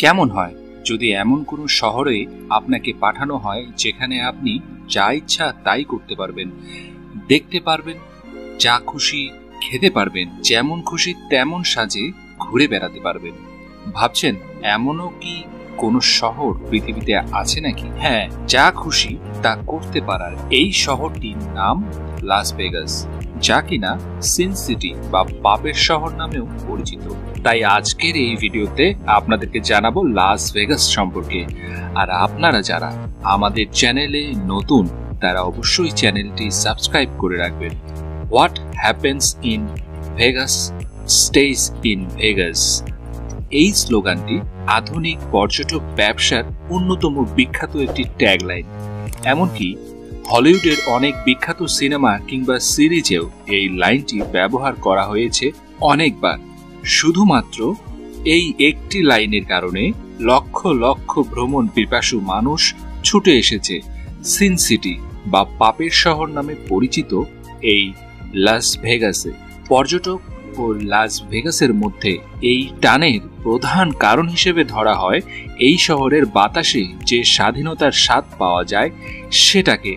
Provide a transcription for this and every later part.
কেমন হয় যদি এমন কোনো শহরে আপনাকে পাঠানো হয় যেখানে আপনি যা ইচ্ছা তাই করতে পারবেন, দেখতে পারবেন, যা খুশি খেতে পারবেন, যেমন খুশি তেমন সাজে ঘুরে বেড়াতে পারবেন। ভাবছেন এমনও কি কোনো শহর পৃথিবীতে আছে নাকি? হ্যাঁ, যা খুশি তা করতে পারার এই শহরটির নাম লাস ভেগাস, যা কিনা সিন সিটি বা পাপের শহর নামেও পরিচিত। তাই আজকের এই ভিডিওতে আপনাদেরকে জানাবো লাস ভেগাস সম্পর্কে। আর আপনারা যারা আমাদের চ্যানেলে নতুন তারা অবশ্যই চ্যানেলটি সাবস্ক্রাইব করে রাখবেন। What happens in Vegas stays in Vegas, এই স্লোগানটি আধুনিক পর্যটক ব্যবসার অন্যতম বিখ্যাত একটি ট্যাগলাইন। এমনকি হলিউডের অনেক বিখ্যাত সিনেমা কিংবা সিরিজেও এই লাইনটি ব্যবহার করা হয়েছে অনেকবার। শুধুমাত্র এই একটি লাইনের কারণে লক্ষ লক্ষ ভ্রমণ পিপাসু মানুষ ছুটে এসেছে সিন সিটি বা পাপের শহর নামে পরিচিত এই লাস ভেগাসে। পর্যটক ও লাস ভেগাসের মধ্যে এই টানের প্রধান কারণ হিসেবে ধরা হয় এই শহরের বাতাসে যে স্বাধীনতার স্বাদ পাওয়া যায়, সেটাকে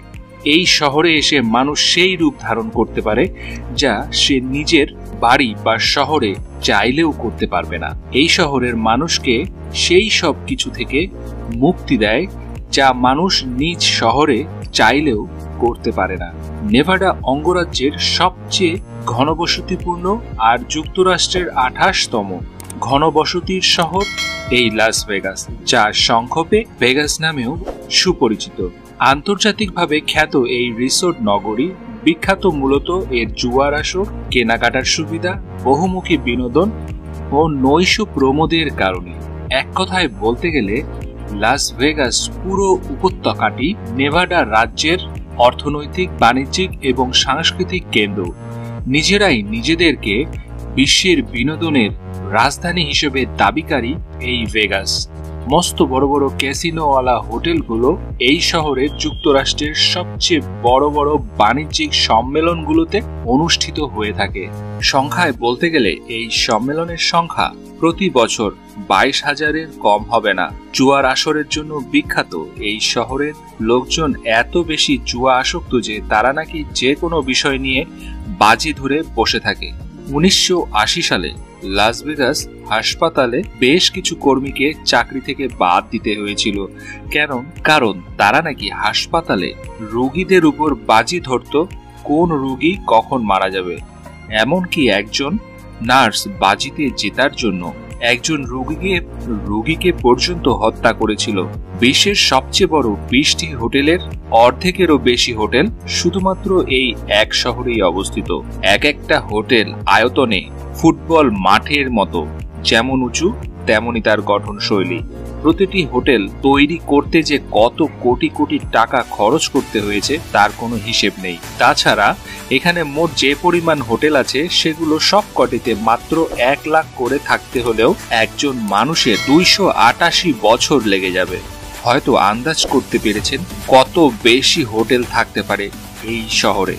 এই শহরে এসে মানুষ সেই রূপ ধারণ করতে পারে যা সে নিজের বাড়ি বা শহরে চাইলেও করতে পারবে না। এই শহরের মানুষকে সেই সব কিছু থেকে মুক্তি দেয় যা মানুষ নিজ শহরে চাইলেও করতে পারে না। নেভাডা অঙ্গরাজ্যের সবচেয়ে ঘনবসতিপূর্ণ আর যুক্তরাষ্ট্রের 28তম ঘনবসতির শহর এই লাস ভেগাস, যা সংক্ষেপে ভেগাস নামেও সুপরিচিত। আন্তর্জাতিকভাবে খ্যাত এই রিসোর্ট নগরী বিখ্যাত মূলত এর জুয়ার আসর, কেনাকাটার সুবিধা, বহুমুখী বিনোদন ও নৈশ প্রমোদের কারণে। এক কথায় বলতে গেলে লাস ভেগাস পুরো উপত্যকাটি নেভাডা রাজ্যের অর্থনৈতিক, বাণিজ্যিক এবং সাংস্কৃতিক কেন্দ্র। নিজেরাই নিজেদেরকে বিশ্বের বিনোদনের রাজধানী হিসেবে দাবিকারী এই ভেগাস। মস্ত বড় বড় ক্যাসিনোওয়ালা হোটেলগুলো এই শহরের যুক্তরাষ্ট্রের সবচেয়ে বড় বড় বাণিজ্যিক সম্মেলনগুলোতে অনুষ্ঠিত হয়ে থাকে। সংখ্যায় বলতে গেলে এই সম্মেলনের সংখ্যা প্রতি বছর 22,000-এর কম হবে না। জুয়ার আসরের জন্য বিখ্যাত এই শহরের লোকজন এত বেশি জুয়া আসক্ত যে তারা নাকি যে কোনো বিষয় নিয়ে বাজি ধরে বসে থাকে। 1980 সালে লাস ভেগাস হাসপাতালে বেশ কিছু কর্মীকে চাকরি থেকে বাদ দিতে হয়েছিল। কারণ তারা নাকি হাসপাতালে রোগীদের উপর বাজি ধরত কোন রোগী কখন মারা যাবে। এমনকি একজন নার্স বাজিতে জেতার জন্য একজন রোগীকে পর্যন্ত হত্যা করেছিল। বিশ্বের সবচেয়ে বড় 20টি হোটেলের অর্ধেকেরও বেশি হোটেল শুধুমাত্র এই এক শহরেই অবস্থিত। এক একটা হোটেল আয়তনে ফুটবল মাঠের মতো, যেমন উঁচু তেমনই তার গঠন শৈলী। প্রতিটি হোটেল তৈরি করতে যে কত কোটি কোটি টাকা খরচ করতে হয়েছে তার কোনো হিসেব নেই। তাছাড়া এখানে মোট যে পরিমাণ হোটেল আছে সেগুলো সব কটিতে মাত্র 1 লাখ করে থাকতে হলেও একজন মানুষের 288 বছর লেগে যাবে। হয়তো আন্দাজ করতে পেরেছেন কত বেশি হোটেল থাকতে পারে এই শহরে।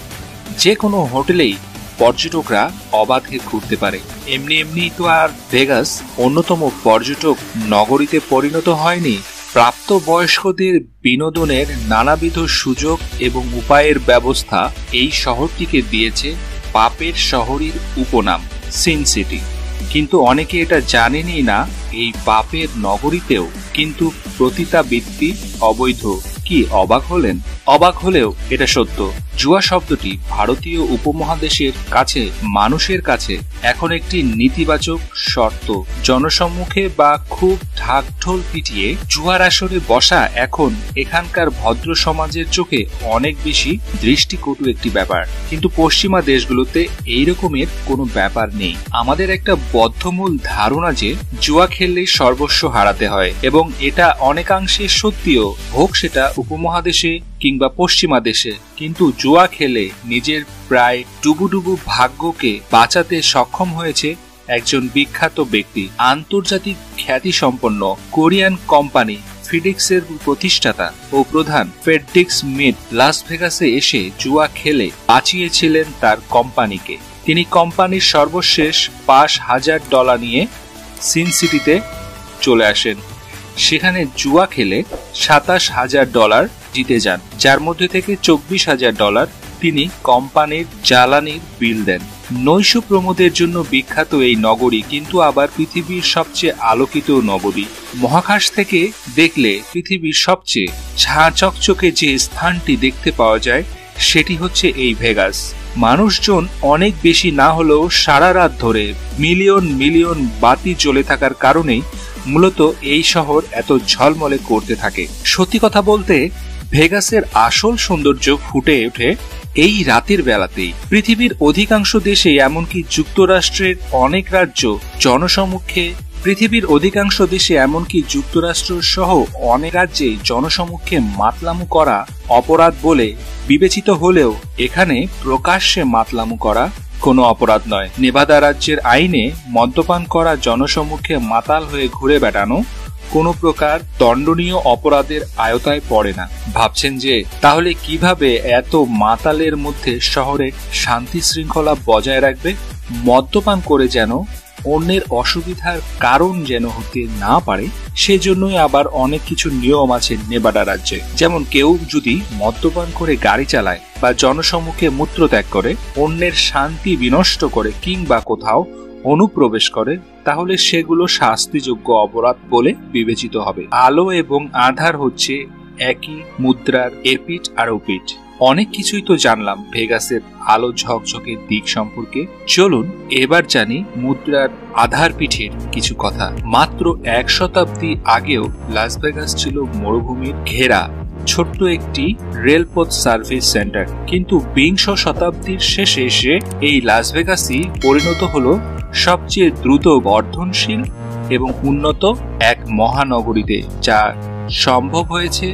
যে কোনো হোটেলেই পর্যটকরা অবাধে ঘুরতে পারে। এমনি তো আর ভেগাস অন্যতম পর্যটক নগরীতে পরিণত হয়নি। প্রাপ্তবয়স্কদের বিনোদনের নানাবিধ সুযোগ এবং উপায়ের ব্যবস্থা এই শহরটিকে দিয়েছে পাপের শহরের উপনাম সিন সিটি। কিন্তু অনেকে এটা জানেনই না এই পাপের নগরীতেও কিন্তু পতিতাবৃত্তি অবৈধ। কি অবাক হলেন? অবাক হলেও এটা সত্য। জুয়া শব্দটি ভারতীয় উপমহাদেশের কাছে, মানুষের কাছে এখন একটি নেতিবাচক শর্ত। জনসম্মুখে বা খুব ঢাকঢোল পিটিয়ে জুয়ার আসরে বসা এখন এখানকার ভদ্র সমাজের চোখে অনেক বেশি দৃষ্টিকটু একটি ব্যাপার। কিন্তু পশ্চিমা দেশগুলোতে এই রকমের কোনো ব্যাপার নেই। আমাদের একটা বদ্ধমূল ধারণা যে জুয়া খেললেই সর্বস্ব হারাতে হয়, এবং এটা অনেকাংশে সত্যিও, হোক সেটা উপমহাদেশে কিংবা পশ্চিমা দেশে। কিন্তু জুয়া খেলে নিজের প্রায় ডুবুডুবু ভাগ্যকে বাঁচাতে সক্ষম হয়েছে একজন বিখ্যাত ব্যক্তি। আন্তর্জাতিক খ্যাতিসম্পন্ন কোরিয়ান কোম্পানি ফিডিক্সের প্রতিষ্ঠাতা ও প্রধান ফেডরিক্স মিট লাস ভেগাসে এসে জুয়া খেলে বাঁচিয়েছিলেন তার কোম্পানিকে। তিনি কোম্পানির সর্বশেষ $5,000 নিয়ে সিন সিটিতে চলে আসেন সেখানে জুয়া খেলে $27,000 জিতে যান, যার মধ্যে থেকে $24,000 তিনি কোম্পানির জ্বালানির বিল দেন। নৈশ প্রমোদের জন্য বিখ্যাত এই নগরী কিন্তু আবার পৃথিবীর সবচেয়ে আলোকিত নগরী। মহাকাশ থেকে দেখলে পৃথিবীর সবচেয়ে ঝাঁ চকচকে যে স্থানটি দেখতে পাওয়া যায় সেটি হচ্ছে এই ভেগাস। মানুষজন অনেক বেশি না হলেও সারা রাত ধরে মিলিয়ন মিলিয়ন বাতি জ্বলে থাকার কারণেই মূলত এই শহর এত ঝলমলে করতে থাকে। সত্যি কথা বলতে ভেগাসের আসল সৌন্দর্য ফুটে ওঠে এই রাতের বেলাতেই। পৃথিবীর অধিকাংশ দেশে এমনকি যুক্তরাষ্ট্রের অনেক রাজ্য যুক্তরাষ্ট্র সহ অনেক রাজ্যে জনসমক্ষে মাতলামু করা অপরাধ বলে বিবেচিত হলেও এখানে প্রকাশ্যে মাতলামু করা কোনো অপরাধ নয়। নেভাদা রাজ্যের আইনে মদ্যপান করা জনসমক্ষে মাতাল হয়ে ঘুরে বেড়ানো কোনো প্রকার দণ্ডনীয় অপরাধের আয়তায় পড়ে না। ভাবছেন যে তাহলে কিভাবে এত মাতালের মধ্যে শহরে শান্তি শৃঙ্খলা বজায় রাখবে? মদ্যপান করে যেন অন্যের অসুবিধার কারণ যেন হতে না পারে, সেজন্যই আবার অনেক কিছু নিয়ম আছে নেভাদা রাজ্যে। যেমন কেউ যদি মদ্যপান করে গাড়ি চালায় বা জনসমক্ষে মূত্রত্যাগ করে, অন্যের শান্তি বিনষ্ট করে কিংবা কোথাও অনুপ্রবেশ করে, তাহলে সেগুলো শাস্তিযোগ্য অপরাধ বলে বিবেচিত হবে। আলো এবং আঁধার হচ্ছে একই মুদ্রার এপিঠ আর ওপিঠ। অনেক কিছুই তো জানলাম ভেগাসের আলো ঝকঝকের দিক সম্পর্কে। চলুন এবার জানি মুদ্রার আধার পিঠের কিছু কথা। মাত্র 1 শতাব্দী আগেও লাস ভেগাস ছিল মরুভূমির ঘেরা ছোট্ট একটি রেলপথ সার্ভিস সেন্টার, কিন্তু 20 শতাব্দীর শেষে এসে এই লাস ভেগাসই পরিণত হলো সবচেয়ে দ্রুত বর্ধনশীল এবং উন্নত এক মহানগরীতে, যা সম্ভব হয়েছে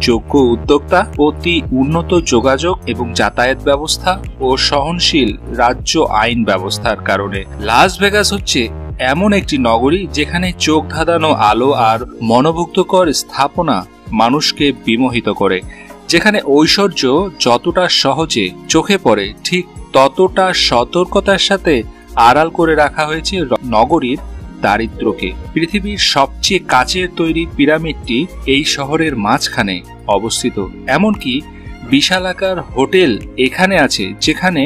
যোগ্য উদ্যোক্তা, অতি উন্নত যোগাযোগ এবং যাতায়াত ব্যবস্থা ও সহনশীল রাজ্য আইন ব্যবস্থার কারণে। লাস ভেগাস হচ্ছে এমন একটি নগরী যেখানে চোখ ধাঁধানো আলো আর মনোমুগ্ধকর স্থাপনা মানুষকে বিমোহিত করে, যেখানে ঐশ্বর্য যতটা সহজে চোখে পড়ে ঠিক ততটা সতর্কতার সাথে আড়াল করে রাখা হয়েছে নগরীর দারিদ্র্যকে। পৃথিবীর সবচেয়ে কাচের তৈরি পিরামিডটি এই শহরের মাঝখানে অবস্থিত। এমনকি বিশালাকার হোটেল এখানে আছে যেখানে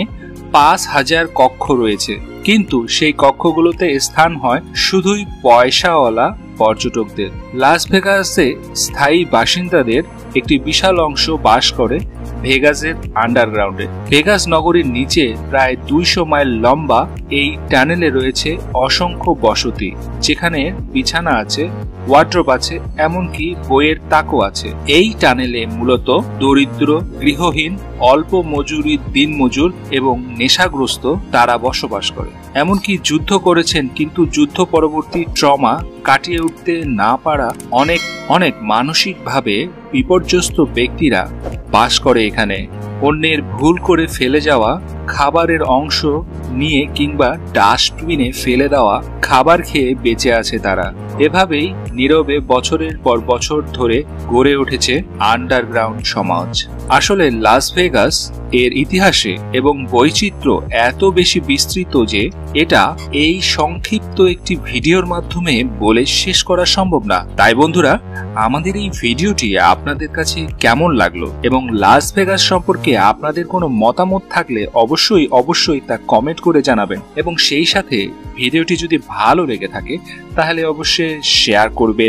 5000 কক্ষ রয়েছে, কিন্তু সেই কক্ষগুলোতে স্থান হয় শুধুই পয়সাওয়ালা পর্যটকদের। লাস ভেগাসে স্থায়ী বাসিন্দাদের একটি বিশাল অংশ বাস করে ভেগাসের আন্ডারগ্রাউন্ডে। ভেগাস নগরীর নিচে প্রায় 200 মাইল লম্বা এই টানেলে রয়েছে অসংখ্য বসতি, যেখানে বিছানা আছে, ওয়ার্ড্রোব আছে, এমনকি বইয়ের তাকও আছে। এই টানেলে মূলত দরিদ্র, গৃহহীন, অল্প মজুরির দিনমজুর এবং নেশাগ্রস্ত তারা বসবাস করে। এমনকি যুদ্ধ করেছেন কিন্তু যুদ্ধ পরবর্তী ট্রমা কাটিয়ে উঠতে না পারা অনেক মানসিকভাবে বিপর্যস্ত ব্যক্তিরা বাস করে এখানে। অন্যের ভুল করে ফেলে যাওয়া খাবারের অংশ নিয়ে কিংবা ডাস্টবিনে ফেলে দেওয়া খাবার খেয়ে বেঁচে আছে তারা। এভাবেই নীরবে বছরের পর বছর ধরে গড়ে উঠেছে আন্ডারগ্রাউন্ড সমাজ। আসলে লাস ভেগাস এর ইতিহাসে এবং বৈচিত্র্য এত বেশি বিস্তৃত যে এটা এই সংক্ষিপ্ত একটি ভিডিওর মাধ্যমে বলে শেষ করা সম্ভব না। তাই বন্ধুরা, আমাদের এই ভিডিওটি আপনাদের কাছে কেমন লাগলো এবং লাস ভেগাস সম্পর্কে আপনাদের কোনো মতামত থাকলে অবশ্যই তা কমেন্ট করে জানাবেন, এবং সেই সাথে ভিডিওটি যদি ভালো লেগে থাকে তাহলে অবশ্যই শেয়ার করবেন।